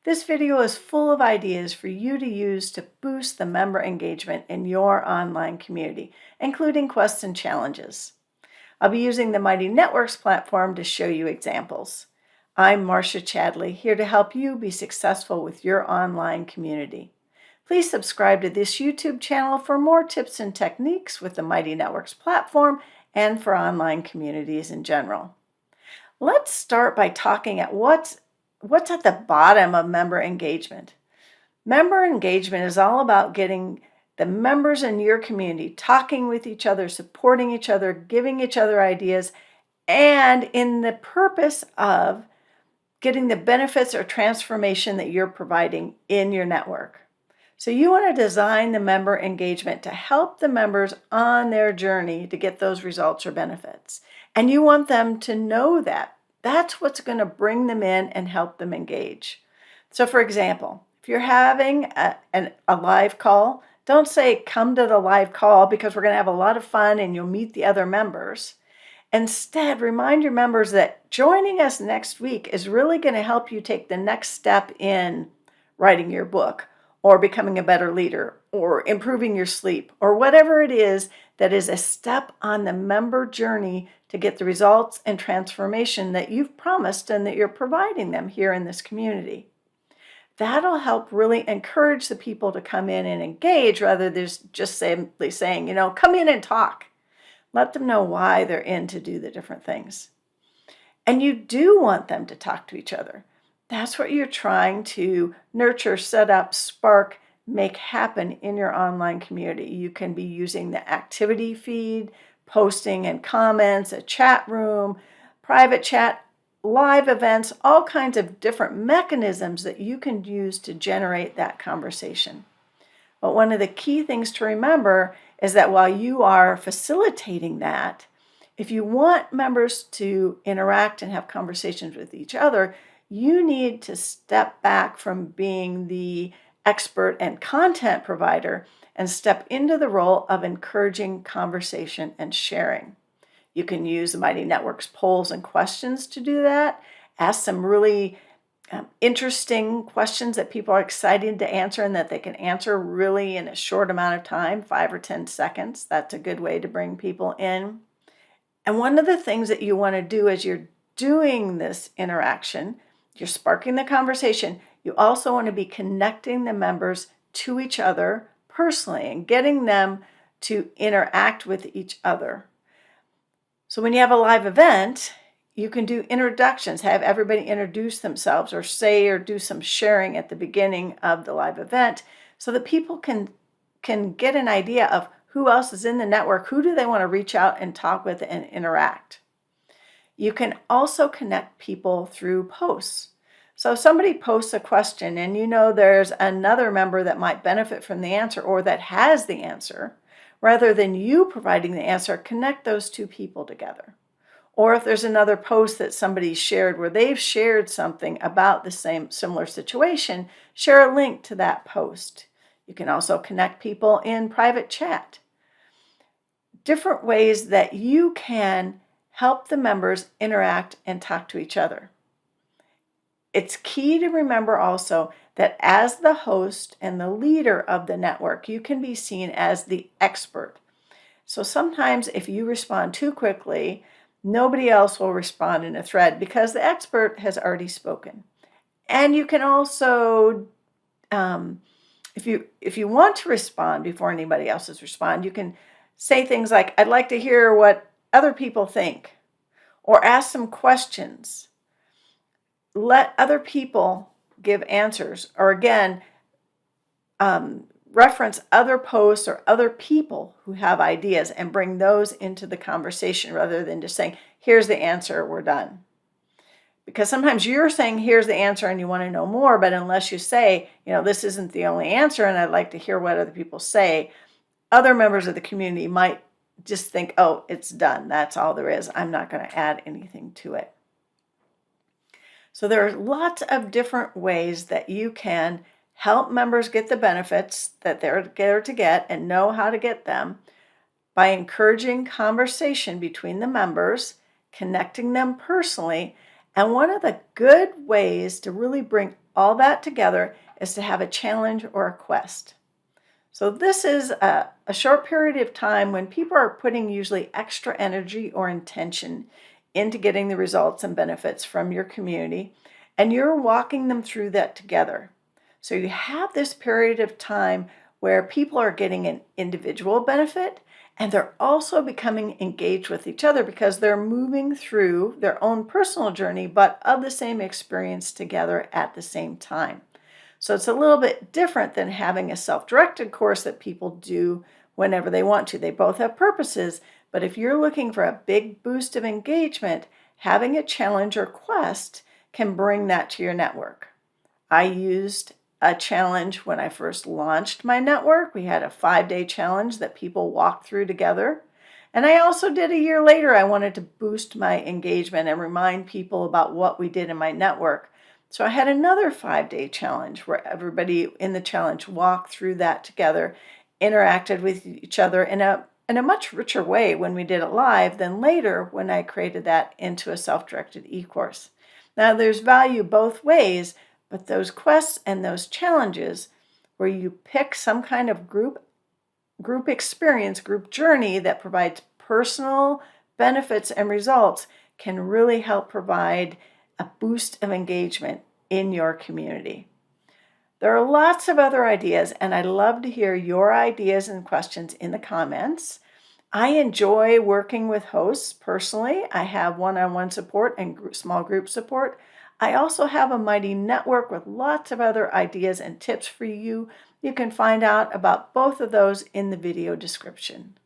This video is full of ideas for you to use to boost the member engagement in your online community, including quests and challenges. I'll be using the Mighty Networks platform to show you examples. I'm Marcia Chadley, here to help you be successful with your online community. Please subscribe to this YouTube channel for more tips and techniques with the Mighty Networks platform and for online communities in general. Let's start by talking at what's at the bottom of member engagement. Member engagement is all about getting the members in your community talking with each other, supporting each other, giving each other ideas, and in the purpose of getting the benefits or transformation that you're providing in your network. So you want to design the member engagement to help the members on their journey to get those results or benefits. And you want them to know that. That's what's going to bring them in and help them engage. So for example, if you're having a live call, don't say, come to the live call because we're going to have a lot of fun and you'll meet the other members. Instead, remind your members that joining us next week is really going to help you take the next step in writing your book, or becoming a better leader, or improving your sleep, or whatever it is that is a step on the member journey to get the results and transformation that you've promised and that you're providing them here in this community. That'll help really encourage the people to come in and engage rather than just simply saying, come in and talk. Let them know why they're in to do the different things. And you do want them to talk to each other. That's what you're trying to nurture, set up, spark, make happen in your online community. You can be using the activity feed, posting and comments, a chat room, private chat, live events, all kinds of different mechanisms that you can use to generate that conversation. But one of the key things to remember is that while you are facilitating that, if you want members to interact and have conversations with each other, you need to step back from being the expert and content provider and step into the role of encouraging conversation and sharing. You can use the Mighty Networks polls and questions to do that. Ask some really interesting questions that people are excited to answer and that they can answer really in a short amount of time, 5 or 10 seconds. That's a good way to bring people in. And one of the things that you want to do as you're doing this interaction, you're sparking the conversation, you also want to be connecting the members to each other personally and getting them to interact with each other. So when you have a live event, you can do introductions, have everybody introduce themselves or say or do some sharing at the beginning of the live event so that people can get an idea of who else is in the network, who do they want to reach out and talk with and interact. You can also connect people through posts. So if somebody posts a question and there's another member that might benefit from the answer or that has the answer, rather than you providing the answer, connect those two people together. Or if there's another post that somebody shared where they've shared something about the similar situation, share a link to that post. You can also connect people in private chat. Different ways that you can help the members interact and talk to each other. It's key to remember also that as the host and the leader of the network, you can be seen as the expert. So sometimes if you respond too quickly, nobody else will respond in a thread because the expert has already spoken. And you can also, if you want to respond before anybody else has responded, you can say things like, I'd like to hear what other people think, or ask some questions. Let other people give answers, or again, reference other posts or other people who have ideas and bring those into the conversation rather than just saying, here's the answer, we're done. Because sometimes you're saying, here's the answer and you want to know more, but unless you say, this isn't the only answer and I'd like to hear what other people say, other members of the community might just think, oh, it's done. That's all there is. I'm not going to add anything to it. So there are lots of different ways that you can help members get the benefits that they're there to get and know how to get them by encouraging conversation between the members, connecting them personally, And one of the good ways to really bring all that together is to have a challenge or a quest. So this is a short period of time when people are putting usually extra energy or intention into getting the results and benefits from your community, and you're walking them through that together. So you have this period of time where people are getting an individual benefit and they're also becoming engaged with each other because they're moving through their own personal journey, but of the same experience together at the same time. So it's a little bit different than having a self-directed course that people do whenever they want to. They both have purposes, but if you're looking for a big boost of engagement, having a challenge or quest can bring that to your network. I used a challenge when I first launched my network. We had a 5-day challenge that people walked through together. And I also did a year later. I wanted to boost my engagement and remind people about what we did in my network. So I had another 5-day challenge where everybody in the challenge walked through that together, interacted with each other in a much richer way when we did it live than later when I created that into a self-directed e-course. Now there's value both ways, but those quests and those challenges where you pick some kind of group experience, group journey that provides personal benefits and results can really help provide a boost of engagement in your community. There are lots of other ideas, and I'd love to hear your ideas and questions in the comments. I enjoy working with hosts personally. I have one-on-one support and small group support. I also have a Mighty network with lots of other ideas and tips for you. You can find out about both of those in the video description.